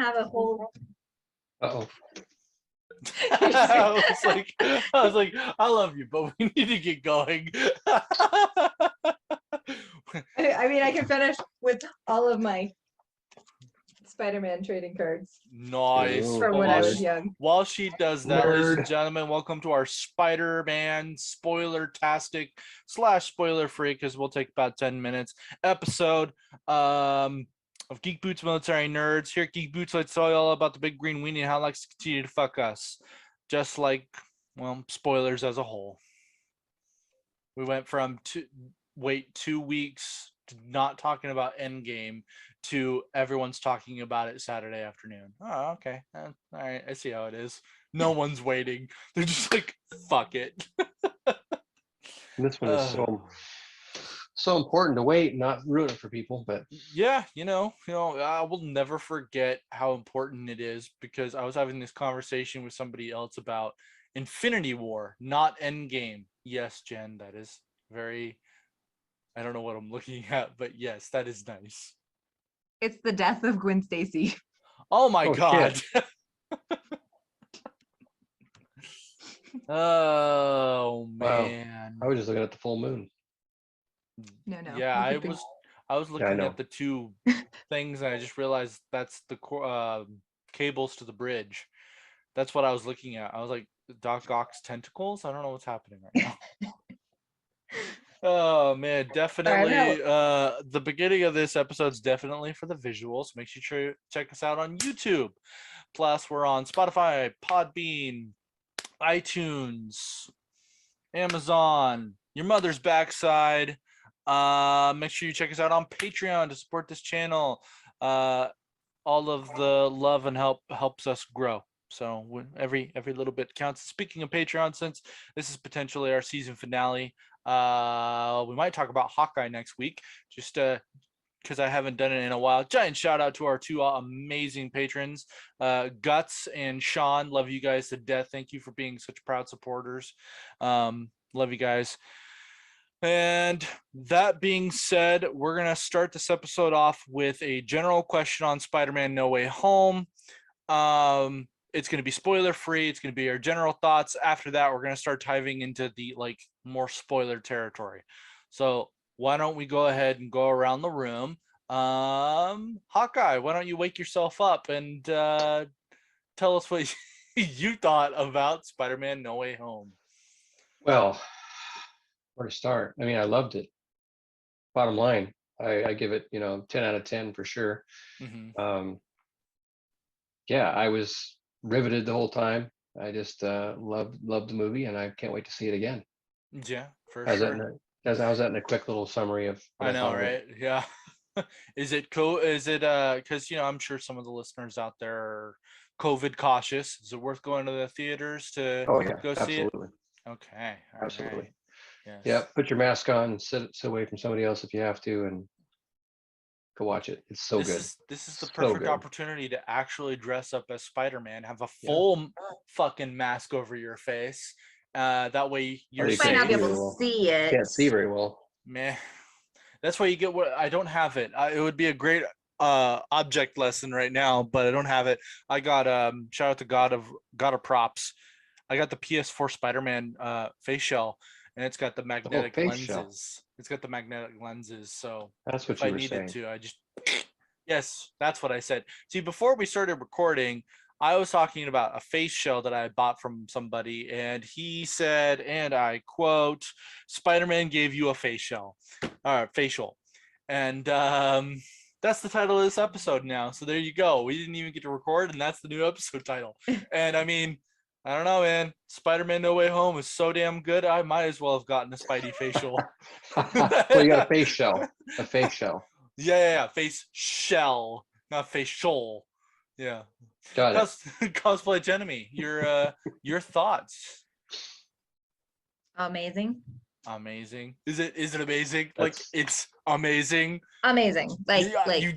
have a whole. Uh-oh. I was like, I love you, but we need to get going. I mean, I can finish with all of my Spider-Man trading cards Nice. from when I was young. While she does that, Nerd. ladies and gentlemen, welcome to our Spider-Man spoiler-tastic / spoiler-free, because we'll take about 10 minutes episode of Geek Boots Military Nerds. Here at Geek Boots, let's tell you all about the big green weenie and how it likes to continue to fuck us. Just like, well, spoilers as a whole. We went from 2 weeks to not talking about Endgame to everyone's talking about it Saturday afternoon. Oh, okay. All right. I see how it is. No one's waiting. They're just like, fuck it. This one is so important to wait and not ruin it for people. But yeah, I will never forget how important it is, because I was having this conversation with somebody else about Infinity War, not Endgame. Yes, Jen, that is very, I don't know what I'm looking at, but yes, that is nice. It's the death of Gwen Stacy. Oh my God. Oh man. Wow. I was just looking at the full moon. No. Yeah, I was looking at the two things, and I just realized that's the cables to the bridge. That's what I was looking at. I was like, Doc Ock's tentacles? I don't know what's happening right now. Oh man, definitely. The beginning of this episode is definitely for the visuals. Make sure you check us out on YouTube. Plus, we're on Spotify, Podbean, iTunes, Amazon, your mother's backside. Make sure you check us out on Patreon to support this channel. All of the love and help helps us grow. So every little bit counts. Speaking of Patreon, since this is potentially our season finale, we might talk about Hawkeye next week, just because I haven't done it in a while. Giant shout out to our two amazing patrons, Guts and Sean. Love you guys to death. Thank you for being such proud supporters. Love you guys. And that being said, we're going to start this episode off with a general question on Spider-Man No Way Home. It's going to be spoiler free. It's going to be our general thoughts. After that, we're going to start diving into the more spoiler territory. So why don't we go ahead and go around the room? Hawkeye, why don't you wake yourself up and tell us what you thought about Spider-Man No Way Home? Well, where to start? I mean, I loved it. Bottom line, I give it 10 out of 10 for sure. Mm-hmm. Yeah, I was riveted the whole time. I just loved the movie, and I can't wait to see it again. Yeah, for How's sure. How's that in a quick little summary of what I know, thought of right? Yeah. Is it because I'm sure some of the listeners out there are COVID cautious. Is it worth going to the theaters to go see it? Okay. Absolutely. Right. Yes. Yeah, put your mask on and sit away from somebody else if you have to, and go watch it. It's so good. This is the perfect opportunity to actually dress up as Spider-Man, have a full fucking mask over your face. That way you're safe. You might not be able to see it. Can't see very well. Man, that's why you get what I don't have it. It would be a great object lesson right now, but I don't have it. I got shout out to God of Props. I got the PS4 Spider-Man face shell, and it's got the magnetic lenses. Shell. It's got the magnetic lenses. So that's what if I needed to, I just yes, that's what I said. See, before we started recording, I was talking about a face shell that I had bought from somebody, and he said, and I quote, "Spider-Man gave you a face shell, facial," and that's the title of this episode now. So there you go. We didn't even get to record, and that's the new episode title. And I mean, I don't know, man. Spider-Man No Way Home is so damn good. I might as well have gotten a Spidey facial. Well, you got a face shell. A face shell. Yeah. Face shell, not facial. Yeah. Got it. Cosplay Enemy, your thoughts? Amazing. Amazing. Is it amazing? Like, it's amazing. Amazing. Like you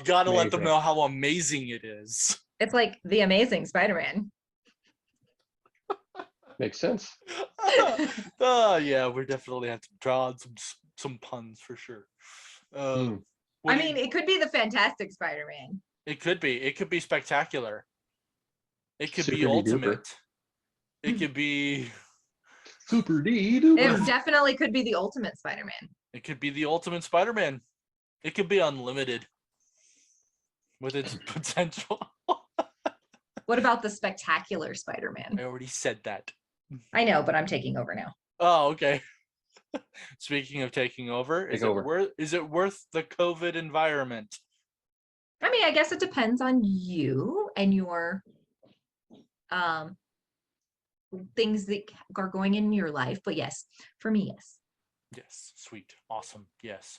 gotta let them know how amazing it is. It's like the Amazing Spider-Man. Makes sense. Yeah, we definitely have to draw on some puns for sure. I mean, it could be the Fantastic Spider-Man. It could be. It could be spectacular. It could be Super de duper. ultimate. It could be. Super D. It definitely could be the ultimate Spider-Man. It could be the ultimate Spider-Man. It could be unlimited with its potential. What about the spectacular Spider-Man? I already said that. I know, but I'm taking over now. Oh, okay. Speaking of taking over, Take over. Is it worth the COVID environment? I mean, I guess it depends on you and your things that are going in your life. But yes, for me, yes. Yes, sweet, awesome, yes.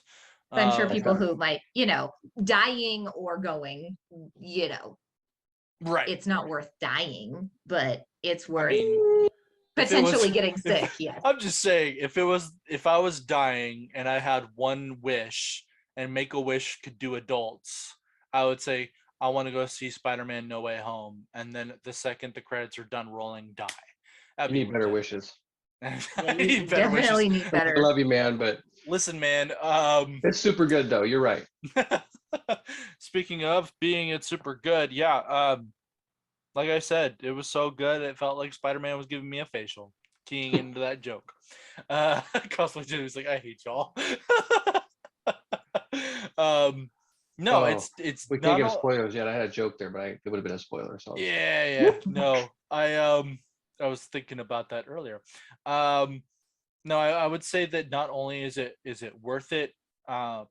I'm sure people who might, dying or going, right. it's not worth dying, but it's worth mean, potentially getting sick. Yes. I'm just saying, if I was dying and I had one wish and Make-A-Wish could do adults, I would say I want to go see Spider-Man No Way Home, and then the second the credits are done rolling, die. You need better wishes. I You need better definitely wishes. need better. I love you, man, but Listen, man. it's super good though. You're right. Speaking of being it's super good, yeah. Like I said, it was so good. It felt like Spider-Man was giving me a facial, keying into that joke. Cosplay Jimmy was like, I hate y'all. No, it's we can't give spoilers yet. I had a joke there, but it would have been a spoiler. So yeah. No, I was thinking about that earlier. No, I would say that not only is it worth it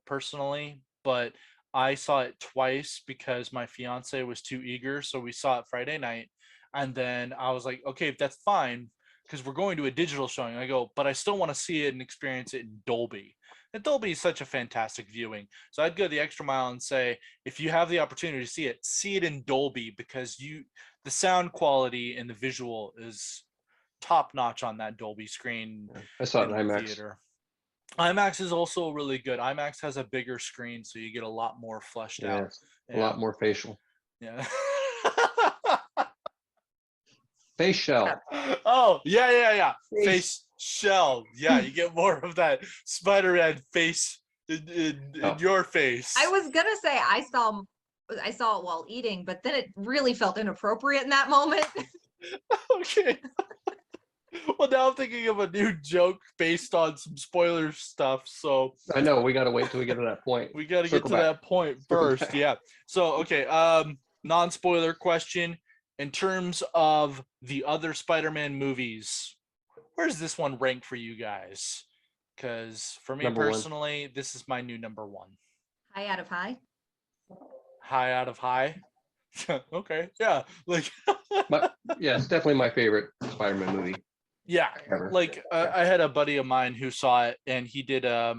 personally, but I saw it twice because my fiance was too eager. So we saw it Friday night. And then I was like, okay, if that's fine, because we're going to a digital showing. I go, but I still want to see it and experience it in Dolby. And Dolby is such a fantastic viewing. So I'd go the extra mile and say, if you have the opportunity to see it in Dolby, because the sound quality and the visual is top notch on that Dolby screen. I saw it in the IMAX. Theater. IMAX is also really good. IMAX has a bigger screen, so you get a lot more fleshed out. A lot more facial. Yeah. Face shell. Oh, yeah. Face shell. Yeah, you get more of that Spider-Man face in your face. I was gonna say I saw it while eating, but then it really felt inappropriate in that moment. Okay. Well, now I'm thinking of a new joke based on some spoiler stuff. So I know we got to wait till we get to that point. We got to get to that point first. Yeah. So, okay. Non-spoiler question. In terms of the other Spider-Man movies, where's this one rank for you guys? Because for me Number personally, this is my new number one. High out of high. High out of high. Okay. Yeah. Like. It's definitely my favorite Spider-Man movie. Yeah. Ever. Like I had a buddy of mine who saw it, and he did a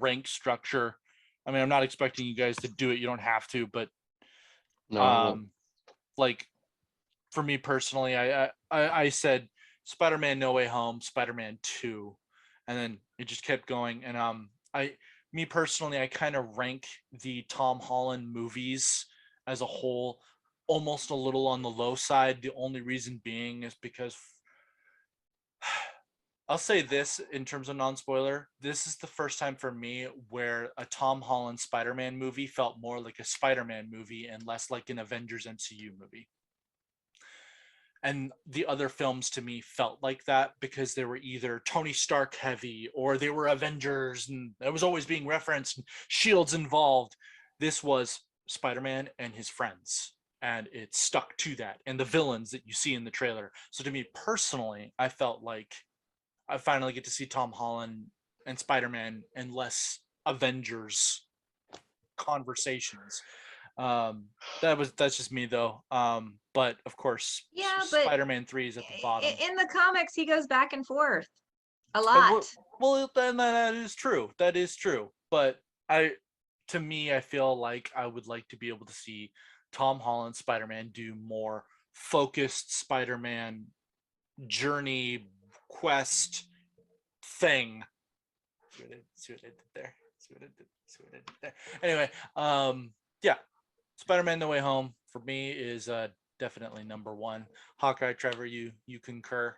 rank structure. I mean, I'm not expecting you guys to do it. You don't have to, but no. Like for me personally, I said Spider-Man No Way Home, Spider-Man 2, and then it just kept going. And me personally, I kind of rank the Tom Holland movies as a whole almost a little on the low side. The only reason being is because I'll say this in terms of non-spoiler, this is the first time for me where a Tom Holland Spider-Man movie felt more like a Spider-Man movie and less like an Avengers MCU movie. And the other films to me felt like that because they were either Tony Stark heavy or they were Avengers and it was always being referenced and Shield's involved. This was Spider-Man and his friends, and it stuck to that, and the villains that you see in the trailer. So to me personally, I felt like I finally get to see Tom Holland and Spider-Man and less Avengers conversations. That's just me though. But of course, Spider-Man 3 is at the bottom. In the comics, he goes back and forth a lot. Well, then that is true. That is true. But to me, I feel like I would like to be able to see Tom Holland Spider-Man do more focused Spider-Man journey quest thing. See what I did there. Anyway, yeah, Spider-Man No Way Home for me is definitely number one. Hawkeye, Trevor, you concur?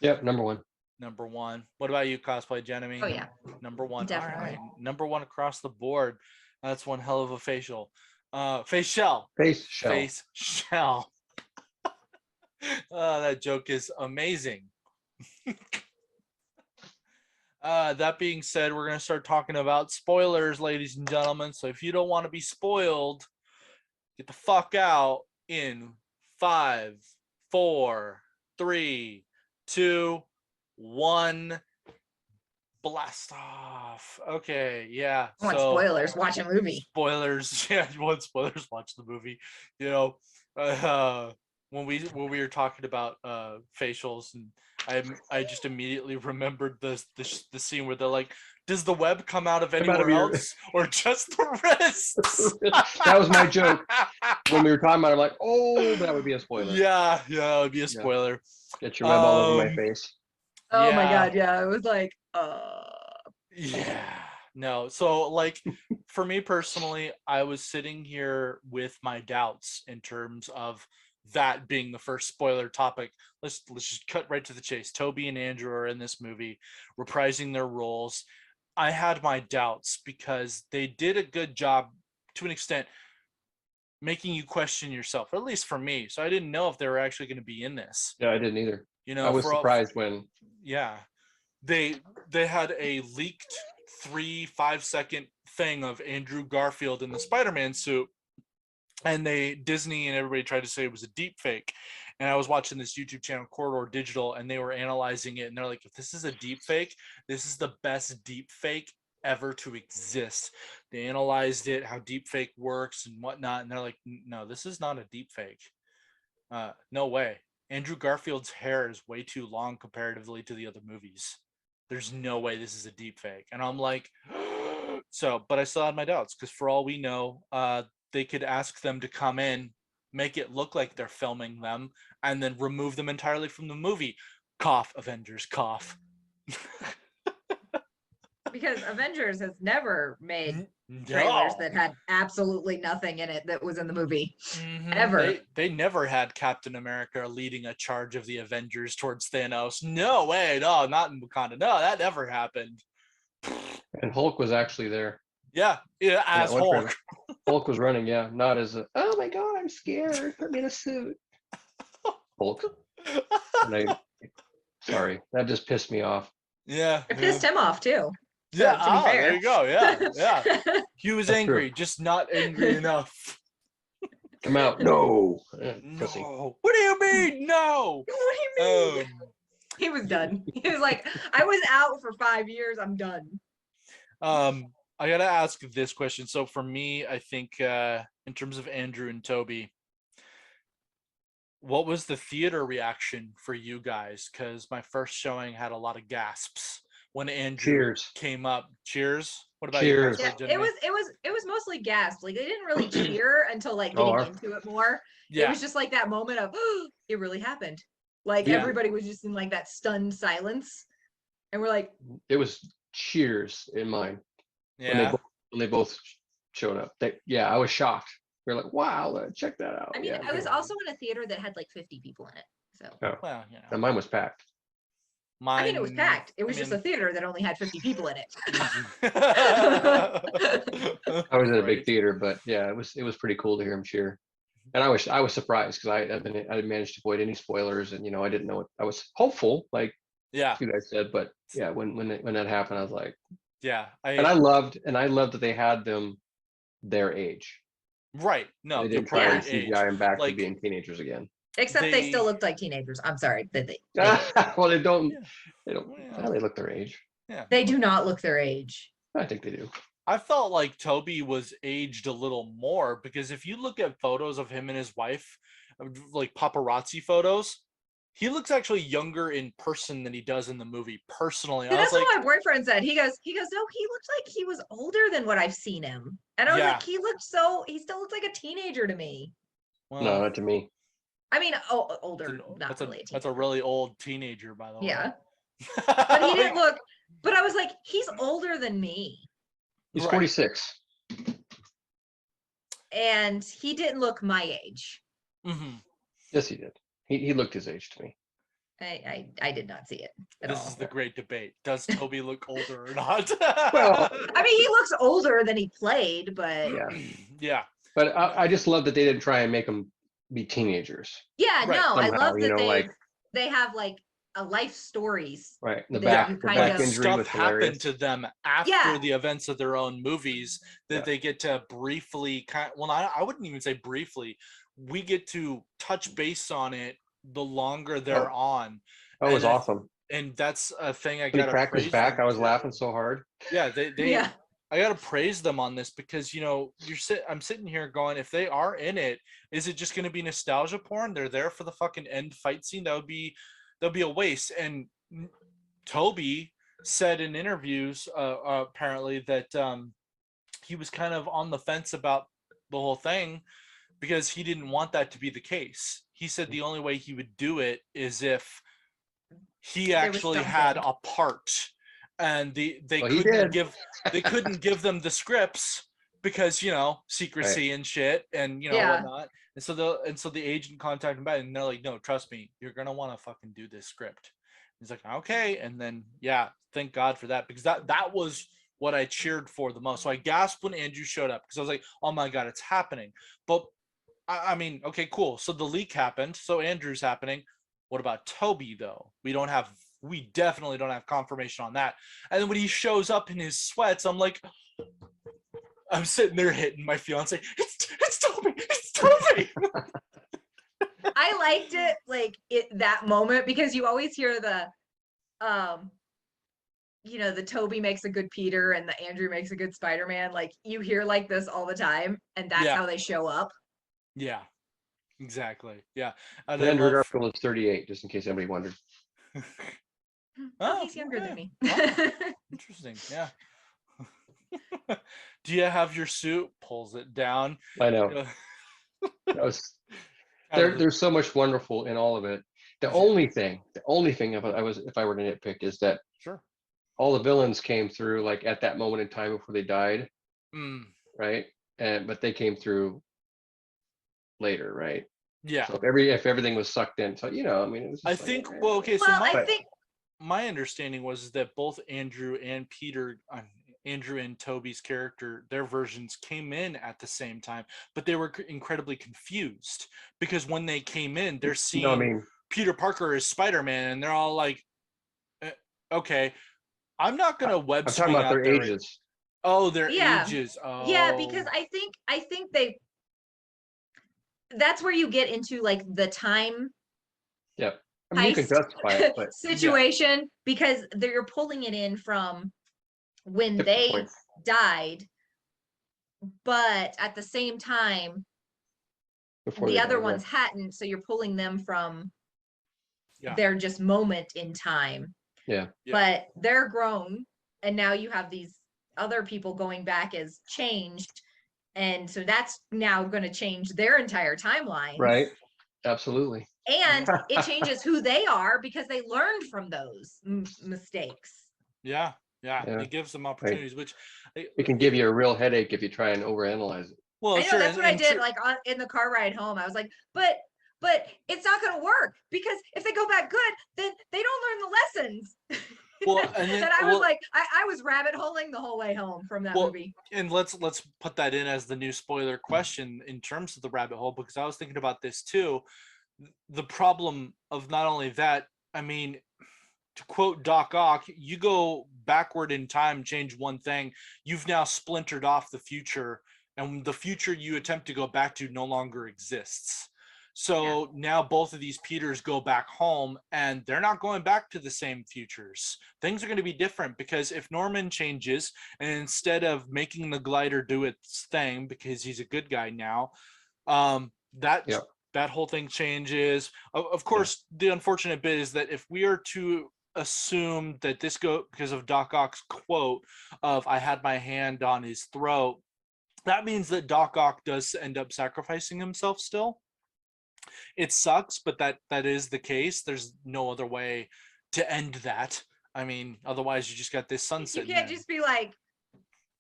Yep, number one. Number one. What about you, Cosplay Jenemy? Oh yeah, number one. definitely. All right. Number one across the board. That's one hell of a facial. Face shell. Face shell. Face shell. That joke is amazing. That being said, we're going to start talking about spoilers, ladies and gentlemen. So if you don't want to be spoiled, get the fuck out in 5, 4, 3, 2, 1. Blast off. Okay, yeah. I want spoilers. Watch a movie. Spoilers. Yeah, you want spoilers? Watch the movie. You know, when we were talking about facials, and I just immediately remembered the scene where they're like, "Does the web come out of anywhere else, or just the wrists?" That was my joke when we were talking about it. I'm like, oh, that would be a spoiler. Yeah, it would be a spoiler. Get your web all over my face. Oh my god, yeah. It was like, yeah. No, so like for me personally, I was sitting here with my doubts in terms of that being the first spoiler topic. Let's just cut right to the chase. Toby and Andrew are in this movie, reprising their roles. I had my doubts because they did a good job to an extent making you question yourself, or at least for me. So I didn't know if they were actually going to be in this. Yeah, I didn't either. You know, I was surprised when. Yeah, they had a leaked 3-5 second thing of Andrew Garfield in the Spider-Man suit, and Disney and everybody tried to say it was a deep fake. And I was watching this YouTube channel, Corridor Digital, and they were analyzing it, and they're like, if this is a deep fake, this is the best deep fake ever to exist. They analyzed it, how deep fake works and whatnot, and they're like, no, this is not a deep fake. No way. Andrew Garfield's hair is way too long comparatively to the other movies. There's no way this is a deep fake. And I'm like, so, but I still had my doubts, because for all we know, they could ask them to come in, make it look like they're filming them, and then remove them entirely from the movie. Cough, Avengers, cough. because Avengers has never made trailers that had absolutely nothing in it that was in the movie. Ever. They never had Captain America leading a charge of the Avengers towards Thanos. No way. No, not in Wakanda. No, that never happened. And Hulk was actually there. Yeah, as Hulk. Hulk was running, yeah, not as a, oh my god, I'm scared, put me in a suit. Hulk. Sorry, that just pissed me off. Yeah. It pissed him off too. Yeah, to be fair. There you go. Yeah. He was angry, just not angry enough. Come out. No. No. What do you mean? No. What do you mean? He was done. He was like, I was out for 5 years. I'm done. I gotta ask this question. So for me, I think in terms of Andrew and Toby, what was the theater reaction for you guys? Because my first showing had a lot of gasps when Andrew came up. Cheers. What about Cheers. you? Yeah, it was mostly gasps. Like they didn't really cheer until like getting into it more. Yeah. It was just like that moment of, oh, it really happened. Like everybody was just in like that stunned silence, and we're like, it was cheers in mine. Yeah. When they both showed up. I was shocked. We were like, wow, check that out. I mean, I was also in a theater that had like 50 people in it. So well, and mine was packed. I mean, it was packed. It was just a theater that only had 50 people in it. I was in a big theater, but yeah, it was pretty cool to hear him cheer. And I was surprised because I didn't manage to avoid any spoilers, and I didn't know what I was hopeful, like you guys said, but yeah, when that happened, I was like, yeah, I loved that they had them their age. Right. No, they didn't try and CGI them back to being teenagers again. Except they still looked like teenagers. I'm sorry. Well, they don't. They look their age. Yeah. They do not look their age. I think they do. I felt like Toby was aged a little more, because if you look at photos of him and his wife, like paparazzi photos, he looks actually younger in person than he does in the movie. Personally, and that's what my boyfriend said. He goes, no, he looks like he was older than what I've seen him. And I was like, he still looks like a teenager to me. Well, no, not to me. I mean, older, not really. That's a really old teenager, by the way. Yeah. But he didn't look, but I was like, he's older than me. He's 46. And he didn't look my age. Mm-hmm. Yes, he did. He looked his age to me. I did not see it at all. This is the great debate. Does Toby look older or not? Well, I mean, he looks older than he played, but yeah. But I just love that they didn't try and make them be teenagers. Yeah, right. no, Somehow, I love that like they have like a life stories. right. The that back injury stuff was happened hilarious. to them after the events of their own movies that they get to briefly I wouldn't even say briefly. We get to touch base on it the longer they're on. That was awesome. And that's a thing I When he gotta cracked his praise back, them I was too. laughing so hard. Yeah, I gotta praise them on this because I'm sitting here going, if they are in it, is it just gonna be nostalgia porn? They're there for the fucking end fight scene. That'll be a waste. And Toby said in interviews apparently that he was kind of on the fence about the whole thing because he didn't want that to be the case. He said the only way he would do it is if he actually had a part, and they couldn't give them the scripts because secrecy and shit and whatnot. And so the agent contacted him back and they're like, no, trust me, you're gonna want to fucking do this script. He's like, okay. And then thank God for that, because that was what I cheered for the most. So I gasped when Andrew showed up because I was like, oh my God, it's happening. But I mean, okay, cool. So the leak happened. So Andrew's happening. What about Toby though? We definitely don't have confirmation on that. And then when he shows up in his sweats, I'm sitting there hitting my fiance. It's Toby. It's Toby. I liked it that moment because you always hear the the Toby makes a good Peter and the Andrew makes a good Spider-Man. Like you hear like this all the time, and that's how they show up. Yeah, exactly. Yeah. And Andrew Garfield is 38, just in case anybody wondered. He's younger than me. Interesting. Yeah. Do you have your suit? Pulls it down. I know. There's so much wonderful in all of it. The only thing if I were to nitpick is that all the villains came through like at that moment in time before they died. Right. But they came through later, right? Yeah. So if everything was sucked in, so it was. I think. My understanding was that both Andrew and Peter, Andrew and Toby's character, their versions came in at the same time, but they were incredibly confused because when they came in, they're seeing Peter Parker as Spider-Man, and they're all like, "Okay, I'm not gonna web I'm talking about their ages." Oh, their ages. Oh. Yeah, because I think that's where you get into like the time. Yep. I mean, you can justify it, but situation because you're pulling it in from when they died, but at the same time, the other ones hadn't. So you're pulling them from their just moment in time. Yeah. But they're grown, and now you have these other people going back as changed, and so that's now going to change their entire timeline. Right. Absolutely. And it changes who they are because they learned from those mistakes. Yeah. It gives them opportunities, which it can give you a real headache if you try and overanalyze it. Well, I know that's what I did. Like in the car ride home, I was like, but it's not going to work because if they go back good, then they don't learn the lessons. Well, and I was like, I was rabbit holing the whole way home from that movie. And let's put that in as the new spoiler question in terms of the rabbit hole, because I was thinking about this too. The problem of not only that, I mean, to quote Doc Ock, you go backward in time, change one thing, you've now splintered off the future, and the future you attempt to go back to no longer exists. So now both of these Peters go back home, and they're not going back to the same futures. Things are going to be different because if Norman changes, and instead of making the glider do its thing because he's a good guy now, that whole thing changes. Of course, the unfortunate bit is that if we are to assume that this because of Doc Ock's quote of "I had my hand on his throat," that means that Doc Ock does end up sacrificing himself still. It sucks, but that is the case. There's no other way to end that. I mean, otherwise you just got this sunset. You can't just be like,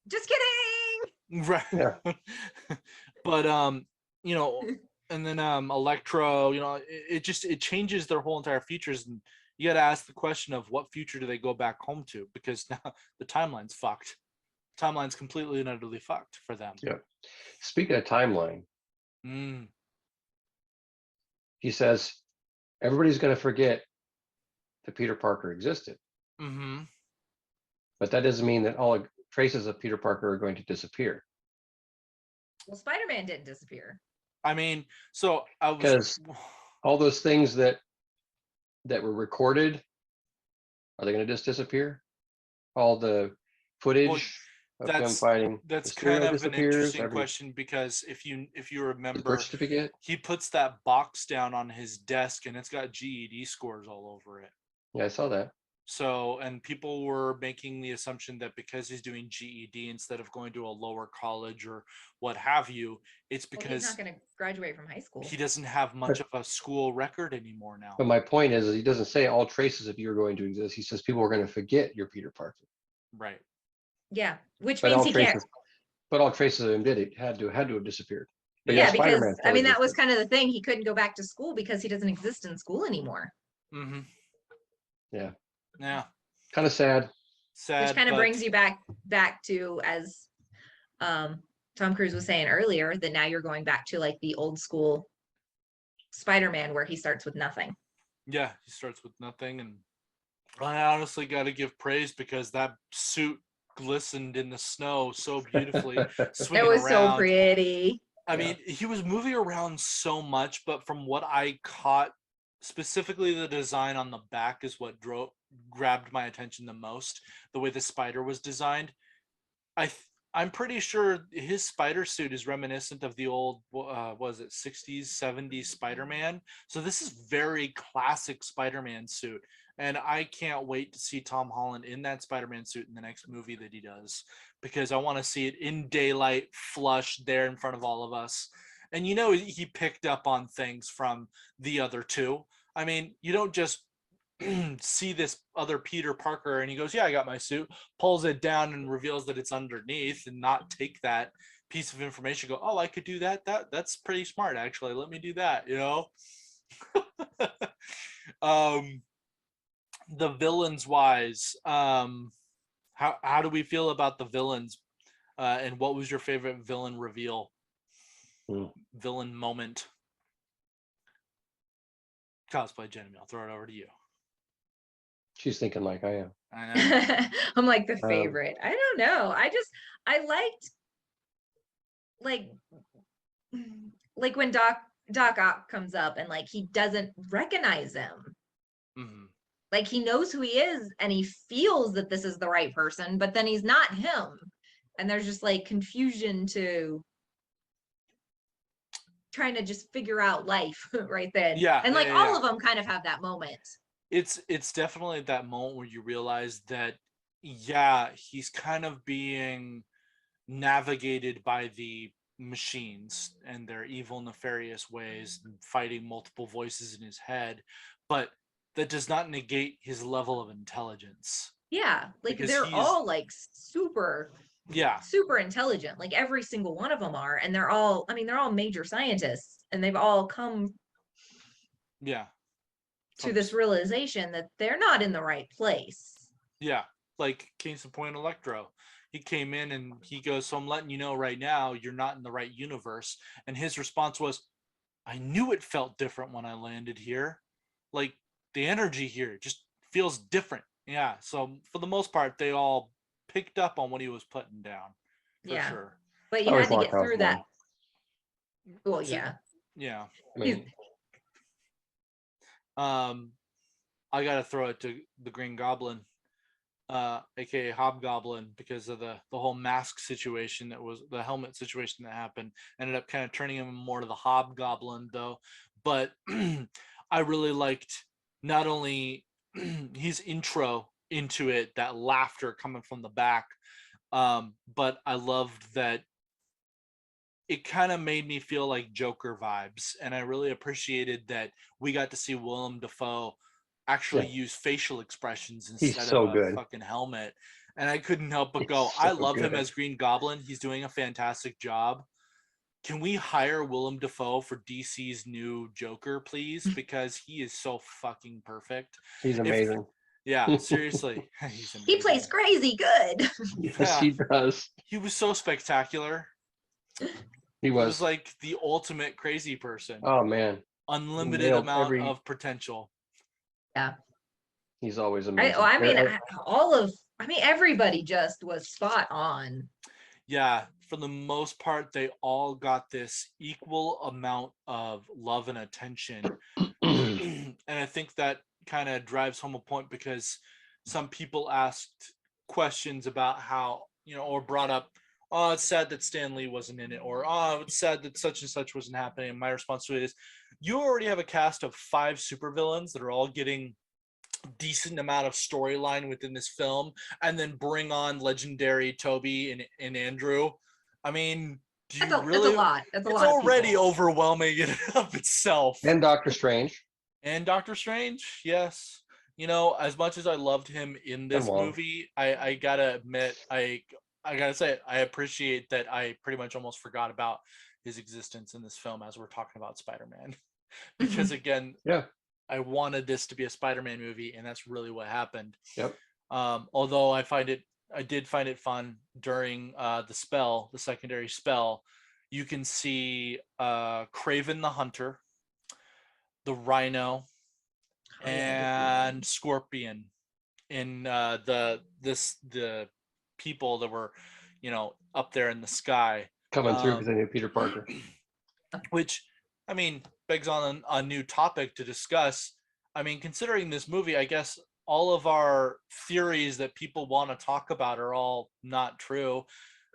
just kidding. Right. Yeah. But and then Electro, it changes their whole entire futures, and you got to ask the question of what future do they go back home to, because now the timeline's fucked. timeline's completely and utterly fucked for them. Yeah. Speaking of timeline, he says everybody's going to forget that Peter Parker existed. Mm-hmm. But that doesn't mean that all traces of Peter Parker are going to disappear. Well, Spider-Man didn't disappear. I mean, so I was, because all those things that were recorded, are they going to just disappear? All the footage of him fighting that's Mysterio kind of disappears. An interesting question, because if you remember, birth certificate, he puts that box down on his desk and it's got GED scores all over it. Yeah, I saw that. So, and people were making the assumption that because he's doing GED instead of going to a lower college or what have you, it's because he's not going to graduate from high school. He doesn't have much of a school record anymore now. But my point is he doesn't say all traces of you are going to exist. He says people are going to forget you're Peter Parker. Right. Yeah, which means he can't. But all traces of him had to have disappeared. But yeah, because I mean that was kind of the thing. He couldn't go back to school because he doesn't exist in school anymore. Mm-hmm. Yeah. Yeah. Kind of sad. Which kind of brings you back to, as Tom Cruise was saying earlier, that now you're going back to like the old school Spider-Man where he starts with nothing. Yeah, he starts with nothing, and I honestly got to give praise because that suit glistened in the snow so beautifully. It was so pretty. I mean, he was moving around so much, but from what I caught, specifically the design on the back is what grabbed my attention the most. The way the spider was designed, I'm pretty sure his spider suit is reminiscent of the old, was it 60s, 70s Spider-Man? So this is very classic Spider-Man suit. And I can't wait to see Tom Holland in that Spider-Man suit in the next movie that he does, because I want to see it in daylight, flush there in front of all of us. And you know, he picked up on things from the other two. I mean, you don't just see this other Peter Parker and he goes, yeah, I got my suit, pulls it down and reveals that it's underneath, and not take that piece of information, go, oh, I could do that. That's pretty smart, actually. Let me do that, you know? The villains wise, how do we feel about the villains? And what was your favorite villain reveal? Villain moment? Cosplay Jenny, I'll throw it over to you. She's thinking like I am. I know. I'm like the favorite. I don't know. I liked like when Doc Ock comes up and like he doesn't recognize him. Mm-hmm. Like he knows who he is and he feels that this is the right person, but then he's not him. And there's just like confusion to trying to just figure out life right then. Yeah. And like all of them kind of have that moment. It's definitely that moment where you realize that, yeah, he's kind of being navigated by the machines and their evil, nefarious ways, fighting multiple voices in his head, but that does not negate his level of intelligence. Yeah, like they're all like super intelligent. Like every single one of them are, and they're all major scientists, and they've all come to this realization that they're not in the right place. Yeah, like case in point, Electro. He came in and he goes, so I'm letting you know right now, you're not in the right universe. And his response was, I knew it felt different when I landed here. Like the energy here just feels different. Yeah. So for the most part, they all picked up on what he was putting down. For sure. But you had to get through that. Well, yeah. Yeah. I gotta throw it to the Green Goblin, aka Hobgoblin, because of the whole mask situation, that was the helmet situation that happened. Ended up kind of turning him more to the Hobgoblin though. But I really liked not only his intro into it, that laughter coming from the back, but I loved that it kind of made me feel like Joker vibes. And I really appreciated that we got to see Willem Dafoe actually use facial expressions instead of a fucking helmet. And I couldn't help but go, I love him as Green Goblin. He's doing a fantastic job. Can we hire Willem Dafoe for DC's new Joker, please? Because he is so fucking perfect. He's amazing. Yeah, seriously. He plays crazy good. Yes, he does. He was so spectacular. He was like the ultimate crazy person. Oh man. Unlimited amount of potential. Yeah. He's always amazing. Everybody just was spot on. Yeah, for the most part, they all got this equal amount of love and attention. And I think that kind of drives home a point, because some people asked questions about how, or brought up, oh, it's sad that Stan Lee wasn't in it, or oh, it's sad that such and such wasn't happening. And my response to it is, you already have a cast of 5 supervillains that are all getting decent amount of storyline within this film, and then bring on legendary Toby and Andrew. I mean, that's a lot. It's already overwhelming in and of itself. And Doctor Strange. Yes. As much as I loved him in this movie, I gotta admit, I gotta say, I appreciate that I pretty much almost forgot about his existence in this film as we're talking about Spider-Man. Because again, I wanted this to be a Spider-Man movie, and that's really what happened. Yep. Although I did find it fun during the secondary spell. You can see Kraven the Hunter, the Rhino, and Scorpion in the people that were, up there in the sky coming through because they knew Peter Parker. Which, I mean, begs on a new topic to discuss. I mean, considering this movie, I guess all of our theories that people want to talk about are all not true.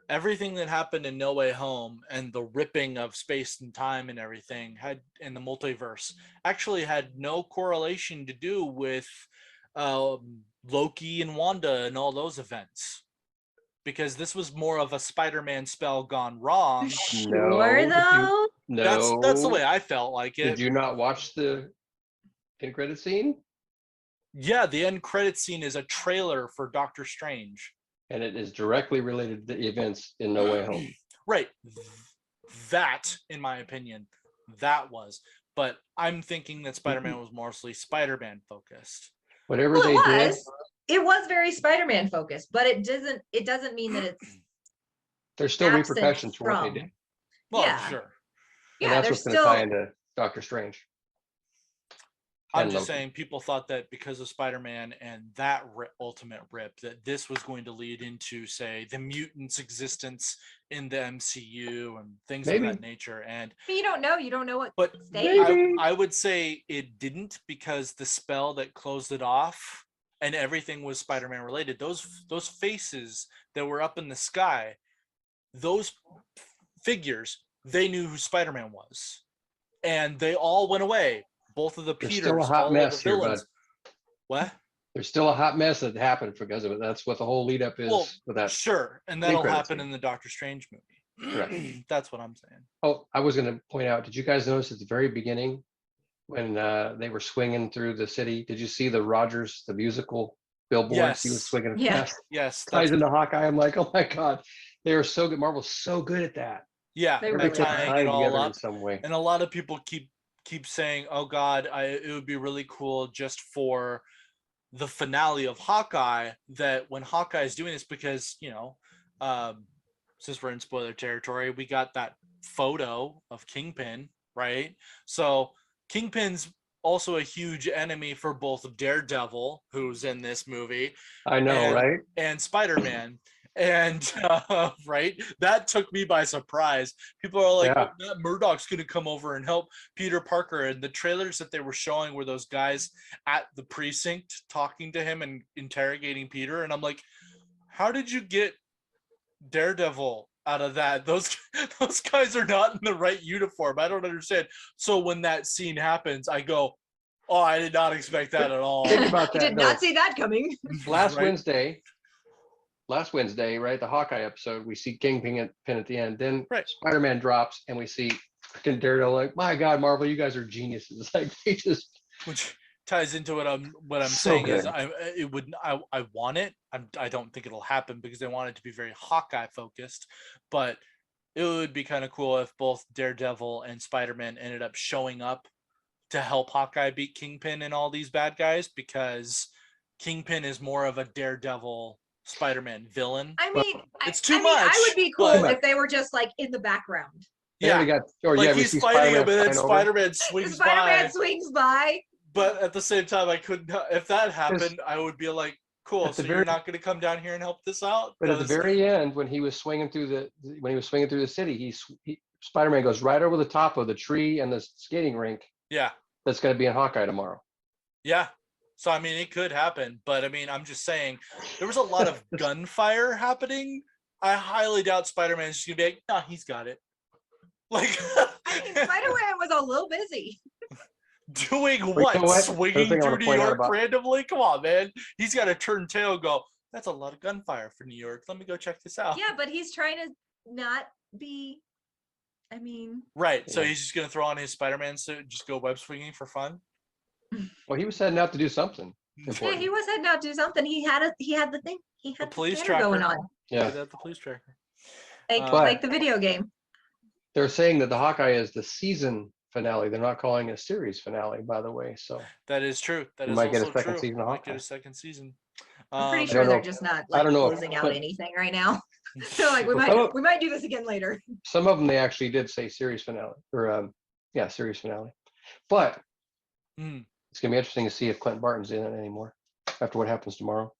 Everything that happened in No Way Home and the ripping of space and time and everything in the multiverse actually had no correlation to do with Loki and Wanda and all those events. Because this was more of a Spider-Man spell gone wrong. Sure, though? No. That's the way I felt like it. Did you not watch the end credit scene? Yeah, the end credit scene is a trailer for Doctor Strange. And it is directly related to the events in No Way Home. Right. That, in my opinion, that was. But I'm thinking that Spider-Man was mostly Spider-Man focused. Whatever they did. It was very Spider-Man focused, but it doesn't mean that it's there's still repercussions for what they did. Well, yeah. Sure. And that's what's going to tie into Doctor Strange. I'm just saying, people thought that because of Spider-Man and that ultimate rip, that this was going to lead into, say, the mutants' existence in the MCU and things of that nature. And you don't know. You don't know what. But I would say it didn't, because the spell that closed it off and everything was Spider-Man related. Those faces that were up in the sky, those figures, they knew who Spider-Man was, and they all went away. Both of the Peters, still a hot mess here, bud. What? There's still a hot mess that happened because of it. That's what the whole lead up is. Well, with that. Sure, and that'll happen in the Doctor Strange movie. Correct. That's what I'm saying. Oh, I was going to point out. Did you guys notice at the very beginning when they were swinging through the city? Did you see the Rogers, the musical billboards? Yes. He was swinging. Yes. Ties into Hawkeye. I'm like, oh my god, they are so good. Marvel's so good at that. Yeah, they were tying it all up in some way. And a lot of people keep saying, oh god, it would be really cool just for the finale of Hawkeye, that when Hawkeye is doing this, because since we're in spoiler territory, we got that photo of Kingpin, right? So Kingpin's also a huge enemy for both Daredevil, who's in this movie, I know, right? And Spider-Man. And right, that took me by surprise. People are like, oh, Matt Murdock's gonna come over and help Peter Parker. And the trailers that they were showing were those guys at the precinct talking to him and interrogating Peter. And I'm like, how did you get Daredevil out of that? Those guys are not in the right uniform. I don't understand. So when that scene happens, I go, oh, I did not expect that at all. Think about that. Did not see that coming. Last Wednesday, right? The Hawkeye episode, we see Kingpin at the end. Then Spider-Man drops, and we see freaking Daredevil. Like, my God, Marvel, you guys are geniuses. Like, they just. Which ties into what I'm so saying good. Is I want it. I don't think it'll happen because they want it to be very Hawkeye focused, but it would be kind of cool if both Daredevil and Spider-Man ended up showing up to help Hawkeye beat Kingpin and all these bad guys, because Kingpin is more of a Daredevil Spider-Man villain. I mean, it's too much. I would be cool if they were just like in the background. Yeah, he's fighting him, and then Spider-Man swings by. But at the same time, I couldn't. If that happened, I would be like, "Cool, so you're not going to come down here and help this out?" But at the very end, when he was swinging through the city, Spider-Man goes right over the top of the tree and the skating rink. Yeah, that's going to be in Hawkeye tomorrow. Yeah. So, I mean, it could happen, but I mean, I'm just saying there was a lot of gunfire happening. I highly doubt Spider-Man's just gonna be like, no, he's got it. Like, I mean, Spider-Man was a little busy. Doing what? You know what? Swinging through New York randomly? Come on, man. He's got to turn tail and go, that's a lot of gunfire for New York. Let me go check this out. Yeah, but he's trying to not be, I mean. Right. So he's just going to throw on his Spider-Man suit and just go web swinging for fun? Well, he was heading out to do something. Important. Yeah, he was heading out to do something. He had the thing. He had the police tracker going on. Yeah. The police tracker. Like the video game. They're saying that the Hawkeye is the season finale. They're not calling it a series finale, by the way. So that is true. That is might get also a second true. season of Might Hawkeye. get a second season. I'm pretty sure they're just not like closing out anything right now. So like we might do this again later. Some of them they actually did say series finale or series finale. But it's gonna be interesting to see if Clint Barton's in it anymore after what happens tomorrow.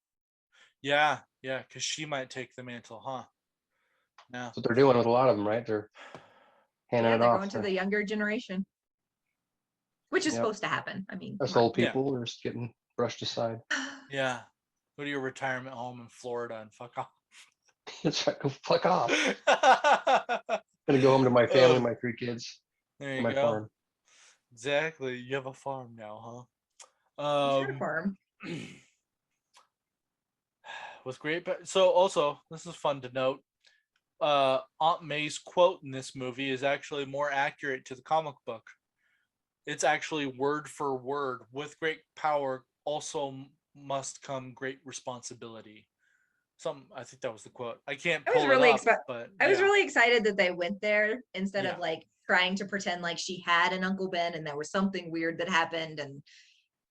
Yeah, because she might take the mantle, huh? Yeah. That's what they're doing with a lot of them, right? They're handing it off. They're going to the younger generation, which is supposed to happen. I mean, us old people are just getting brushed aside. Yeah. Go to your retirement home in Florida and fuck off. That's right. Go fuck off. Gonna go home to my family, my 3 kids. There you my go. Farm. Exactly. You have a farm now, huh? A farm. Was great. But so also, this is fun to note. Aunt May's quote in this movie is actually more accurate to the comic book. It's actually word for word. With great power also must come great responsibility. I think that was the quote. I can't pull it up, but I was really excited that they went there instead of like trying to pretend like she had an Uncle Ben and there was something weird that happened. And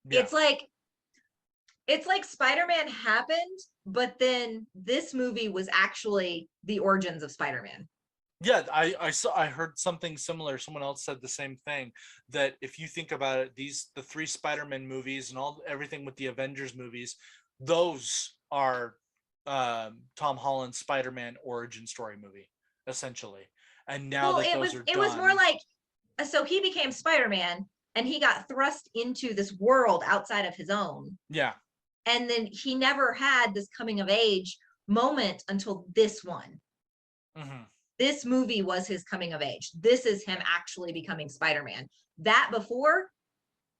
it's like Spider-Man happened, but then this movie was actually the origins of Spider-Man. Yeah, I heard something similar. Someone else said the same thing, that if you think about it, the 3 Spider-Man movies and everything with the Avengers movies, those are Tom Holland's Spider-Man origin story movie, essentially. And now it was more like, so he became Spider-Man and he got thrust into this world outside of his own. Yeah. And then he never had this coming of age moment until this one. Mm-hmm. This movie was his coming of age. This is him actually becoming Spider-Man. That before,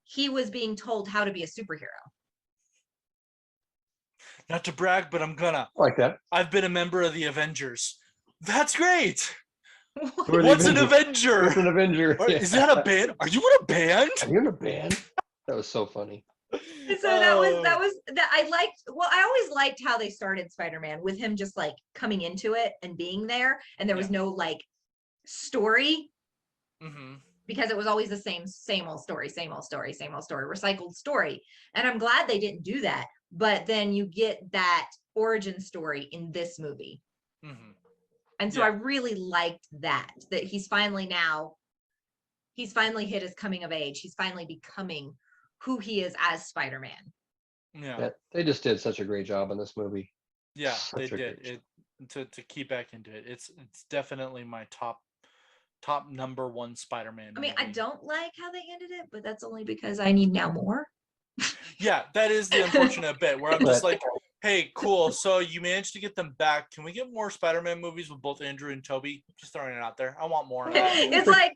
he was being told how to be a superhero. Not to brag, but I'm gonna. Like that. I've been a member of the Avengers. That's great. What's an Avenger? What's an Avenger? Is that a band? Are you in a band? Are you in a band? That was so funny. So I always liked how they started Spider-Man with him just like coming into it and being there, and there was no like story, because it was always the same old story, recycled story. And I'm glad they didn't do that, but then you get that origin story in this movie. And so I really liked that he's finally hit his coming of age. He's finally becoming who he is as Spider-Man. Yeah, they just did such a great job in this movie. Yeah, they did. To keep back into it, it's definitely my top number 1 Spider-Man movie. I mean, I don't like how they ended it, but that's only because I need now more. Yeah, that is the unfortunate bit where I'm just like, hey, cool. So you managed to get them back. Can we get more Spider-Man movies with both Andrew and Toby? Just throwing it out there. I want more. It's like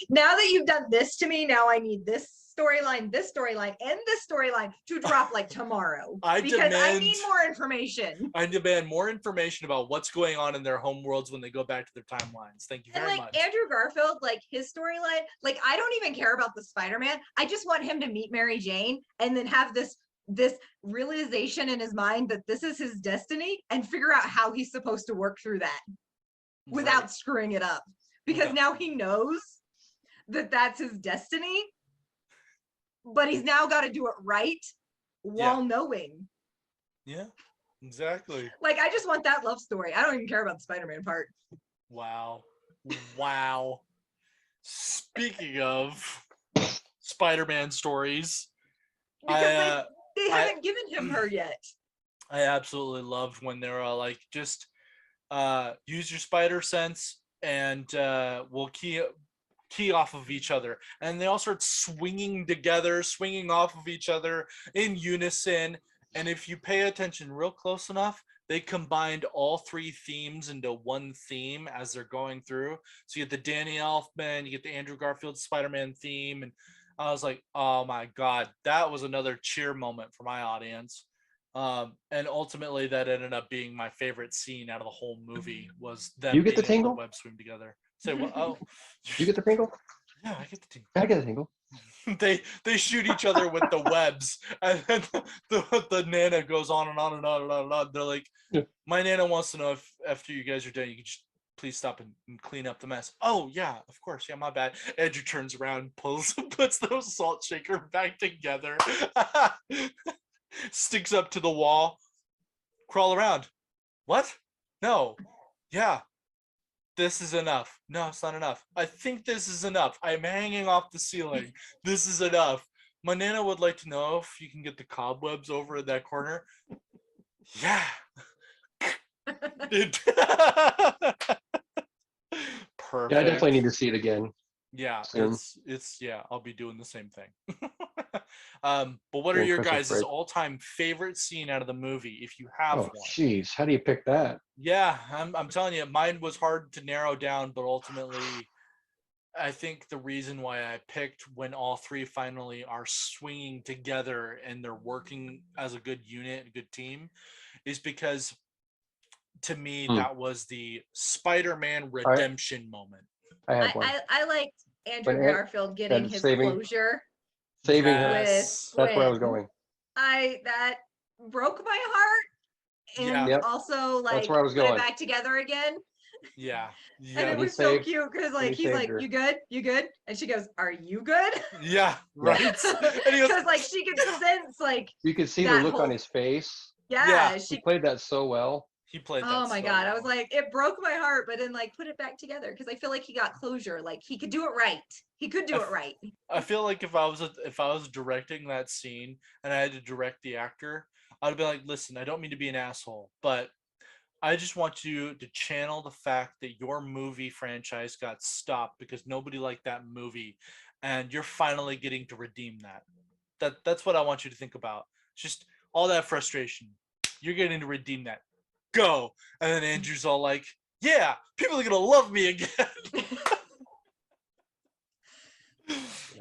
now that you've done this to me, now I need this storyline, and this storyline to drop like tomorrow. I need more information. I demand more information about what's going on in their home worlds when they go back to their timelines. Thank you very much. Andrew Garfield, like his storyline, like I don't even care about the Spider-Man. I just want him to meet Mary Jane and then have this realization in his mind that this is his destiny and figure out how he's supposed to work through that without screwing it up. Because now he knows that that's his destiny, but he's now got to do it right while knowing. Yeah, exactly. Like, I just want that love story. I don't even care about the Spider-Man part. Wow. Speaking of Spider-Man stories, because they haven't given him her yet. I absolutely loved when they were like, just use your spider sense and we'll key off of each other, and they all start swinging together, swinging off of each other in unison. And if you pay attention real close enough, they combined all three themes into one theme as they're going through. So you get the Danny Elfman, you get the Andrew Garfield Spider-Man theme, and I was like, oh my god, that was another cheer moment for my audience. And ultimately that ended up being my favorite scene out of the whole movie, was them you get being the tingle? able to web swim together. Say what? Oh, you get the tingle? Yeah, I get the tingle. I get the tingle. They shoot each other with the webs, and then the Nana goes on and on and on and on and on. They're like, my Nana wants to know if after you guys are done, you can just please stop and clean up the mess. Oh yeah, of course. Yeah, my bad. Andrew turns around, puts the salt shaker back together, sticks up to the wall, crawl around. What? No. Yeah. This is enough. No, it's not enough. I think this is enough. I'm hanging off the ceiling. This is enough. My Nana would like to know if you can get the cobwebs over in that corner. Yeah. Perfect. Yeah, I definitely need to see it again. Yeah, it's I'll be doing the same thing. But what are your guys' all-time favorite scene out of the movie, if you have one? Jeez, how do you pick that? Yeah, I'm telling you, mine was hard to narrow down, but ultimately, I think the reason why I picked when all three finally are swinging together and they're working as a good unit, a good team, is because to me that was the Spider-Man redemption moment. I have one. I liked Andrew Garfield getting his closure. Saving her. That's where I was going. That broke my heart. And also, like, that's where I was put going. It back together again. Yeah. And it was so cute because, like, he's like, her. You good? You good? And she goes, are you good? Yeah, right. Because, like, she could sense, like, you could see the look on his face. Yeah. He played that so well. He played that oh my god well. I was like, it broke my heart, but then, like, put it back together because I feel like he got closure. Like, he could do it right. He could do it right. I feel like if I was directing that scene and I had to direct the actor, I'd be like, listen, I don't mean to be an asshole, but I just want you to channel the fact that your movie franchise got stopped because nobody liked that movie, and you're finally getting to redeem that. That's what I want you to think about. Just all that frustration. You're getting to redeem that. Go. And then Andrew's all like, yeah, people are gonna love me again.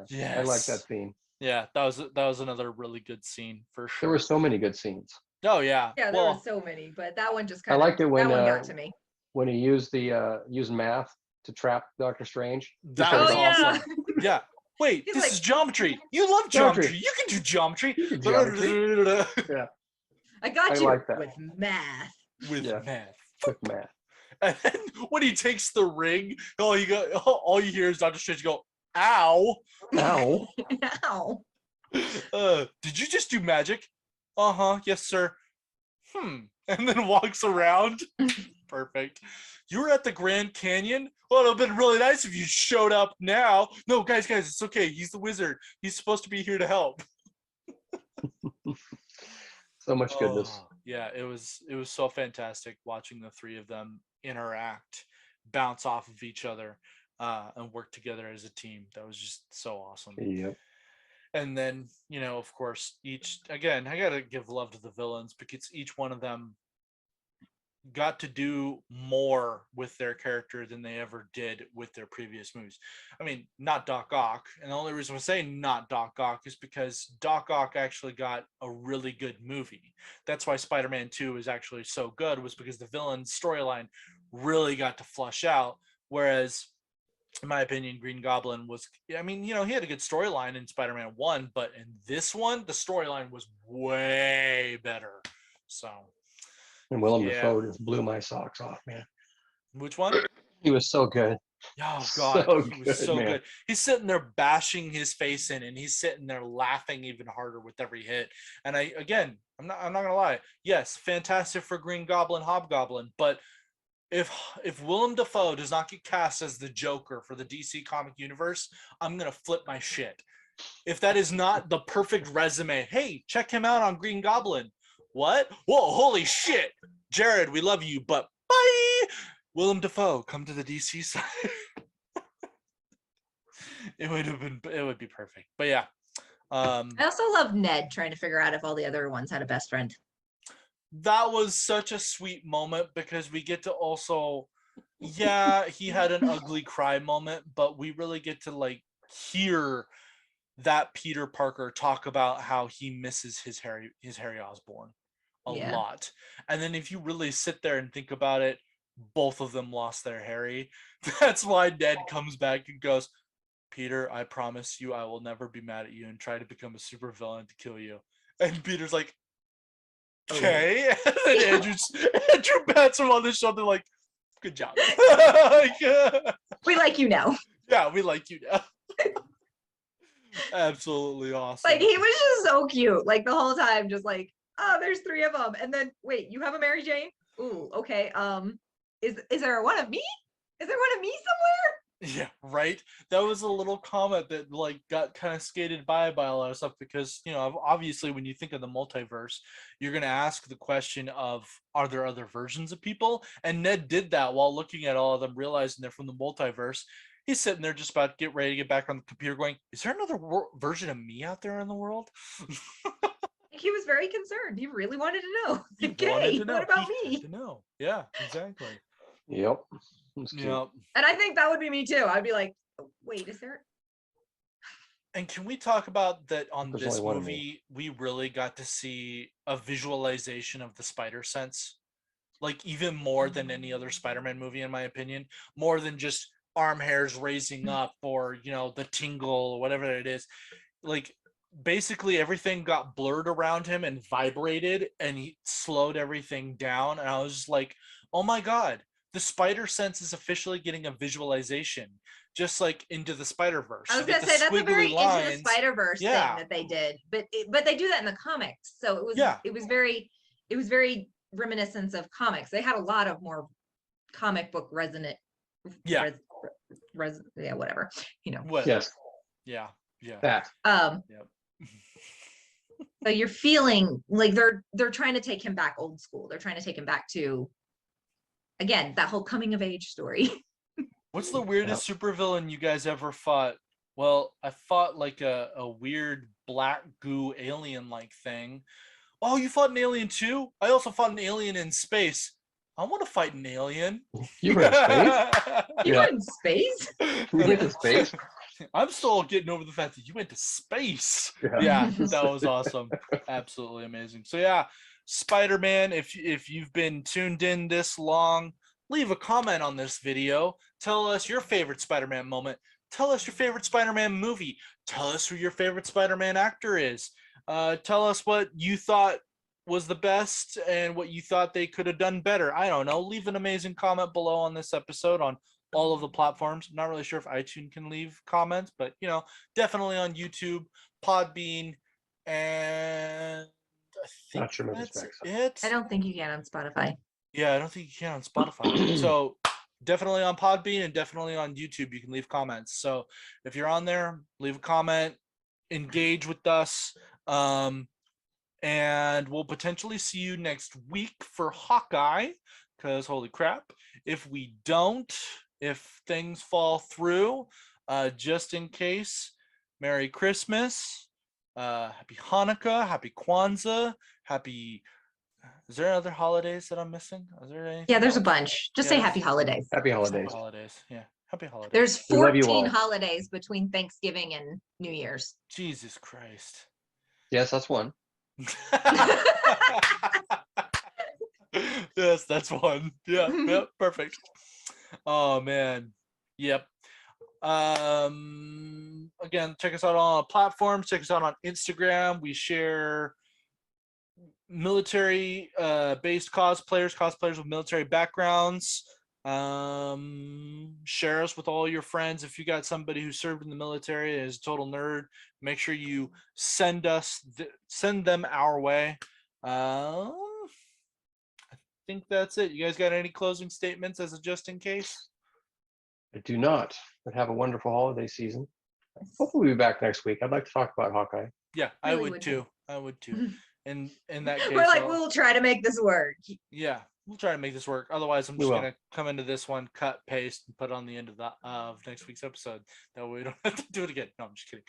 Yes. I like that scene. Yeah, that was another really good scene for sure. There were so many good scenes. Oh yeah. Yeah, there were so many, but that one just kind of. I liked it when that one got to me. When he used math to trap Doctor Strange. That was awesome. Yeah. Wait, he's this is geometry. You love geometry. You can do geometry. Yeah. I got you like with math. With math. With math. And then when he takes the ring, all you hear is Doctor Strange go, "Ow, ow, ow." Did you just do magic? Yes, sir. And then walks around. Perfect. You were at the Grand Canyon? Well, it would have been really nice if you showed up now. No, guys, it's okay. He's the wizard. He's supposed to be here to help. So much goodness. Yeah, it was so fantastic watching the three of them interact, bounce off of each other, and work together as a team. That was just so awesome. Yep. And then, of course, I gotta give love to the villains because each one of them got to do more with their character than they ever did with their previous movies. I mean, not Doc Ock. And the only reason I'm saying not Doc Ock is because Doc Ock actually got a really good movie. That's why Spider-Man 2 is actually so good, was because the villain's storyline really got to flush out. Whereas, in my opinion, Green Goblin was, he had a good storyline in Spider-Man 1, but in this one, the storyline was way better. So... And Willem Dafoe just blew my socks off, man. Which one? He was so good. Oh God, So he was so good. He's sitting there bashing his face in, and he's sitting there laughing even harder with every hit. And I'm not gonna lie. Yes, fantastic for Green Goblin, Hobgoblin, but if Willem Dafoe does not get cast as the Joker for the DC comic universe, I'm gonna flip my shit. If that is not the perfect resume, hey, check him out on Green Goblin. What? Whoa, holy shit. Jared, we love you, but bye. Willem Dafoe, come to the DC side. It would be perfect. But yeah. I also love Ned trying to figure out if all the other ones had a best friend. That was such a sweet moment because we get to also, yeah, he had an ugly cry moment, but we really get to like hear that Peter Parker talk about how he misses his Harry Osborn a lot. And then if you really sit there and think about it, both of them lost their Harry. That's why Ned comes back and goes, Peter, I promise you I will never be mad at you and try to become a supervillain to kill you. And Peter's like, okay. And Andrew pats him on the shoulder like, good job. We like you now. Yeah, we like you now. Absolutely awesome. Like, he was just so cute, like the whole time, just like, oh, there's 3 of them, and then wait, you have a Mary Jane? Ooh, okay. Is there one of me? Is there one of me somewhere? Yeah, right. That was a little comment that like got kind of skated by a lot of stuff because, you know, obviously when you think of the multiverse, you're going to ask the question of, are there other versions of people? And Ned did that while looking at all of them, realizing they're from the multiverse. He's sitting there just about to get ready to get back on the computer going, is there another version of me out there in the world? He was very concerned. He really wanted to know. He wanted to know. What about me? To know. Yeah, exactly. Yep. Yep. And I think that would be me too. I'd be like, oh, wait, is there? And can we talk about that on this movie? We really got to see a visualization of the spider sense, like even more than any other Spider-Man movie, in my opinion. More than just arm hairs raising up or, you know, the tingle or whatever it is. Like basically everything got blurred around him and vibrated, and he slowed everything down. And I was just like, oh my God, the spider sense is officially getting a visualization, just like Into the Spider-Verse. I was gonna say that's a very Into the Spider-Verse thing that they did, but they do that in the comics. So it was very reminiscent of comics. They had a lot of more comic book resonant. Whatever, you know. Yes. Yeah. That. Yep. So you're feeling like they're trying to take him back old school. They're trying to take him back to, again, that whole coming of age story. What's the weirdest supervillain you guys ever fought? Well, I fought like a weird black goo alien like thing. Oh, you fought an alien too? I also fought an alien in space. I want to fight an alien. You were in space? You were in space? We went to space? I'm still getting over the fact that you went to space. Yeah, that was awesome. Absolutely amazing. So yeah, Spider-Man, if you've been tuned in this long, leave a comment on this video. Tell us your favorite Spider-Man moment. Tell us your favorite Spider-Man movie. Tell us who your favorite Spider-Man actor is. Tell us what you thought was the best and what you thought they could have done better. I don't know. Leave an amazing comment below on this episode on all of the platforms. I'm not really sure if iTunes can leave comments, but you know, definitely on YouTube, Podbean, and I think that's it. I don't think you can on Spotify. Yeah, I don't think you can on Spotify. So definitely on Podbean and definitely on YouTube, you can leave comments. So if you're on there, leave a comment, engage with us. And we'll potentially see you next week for Hawkeye, because holy crap, if we don't, if things fall through, just in case, Merry Christmas, Happy Hanukkah, Happy Kwanzaa, Happy... Is there other holidays that I'm missing? Is there anything there's else? A bunch. Just say Happy Holidays. Happy Holidays. Happy holidays. Yeah. Happy holidays. There's 14 holidays between Thanksgiving and New Year's. Jesus Christ. Yes, that's one. Yes, that's one. Yeah, yep, perfect. Oh man. Yep. Again, check us out on platforms, check us out on Instagram. We share military based cosplayers with military backgrounds. Share us with all your friends. If you got somebody who served in the military and is a total nerd, make sure you send them our way. I think that's it. You guys got any closing statements as a just in case? I do not, but have a wonderful holiday season. Hopefully we'll be back next week. I'd like to talk about Hawkeye. Yeah, really I would too. I would too. And in that case, we're like, we'll try to make this work. Yeah, we'll try to make this work. Otherwise, I'm just gonna come into this one, cut, paste, and put on the end of next week's episode. That way we don't have to do it again. No, I'm just kidding.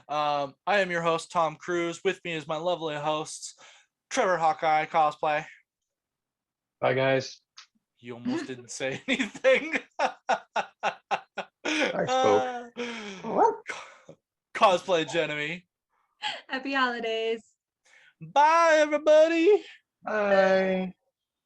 I am your host, Tom Cruise. With me is my lovely hosts, Trevor Hawkeye Cosplay. Bye, guys. You almost didn't say anything. I spoke. Cosplay Jenemy. Happy holidays. Bye, everybody. Bye.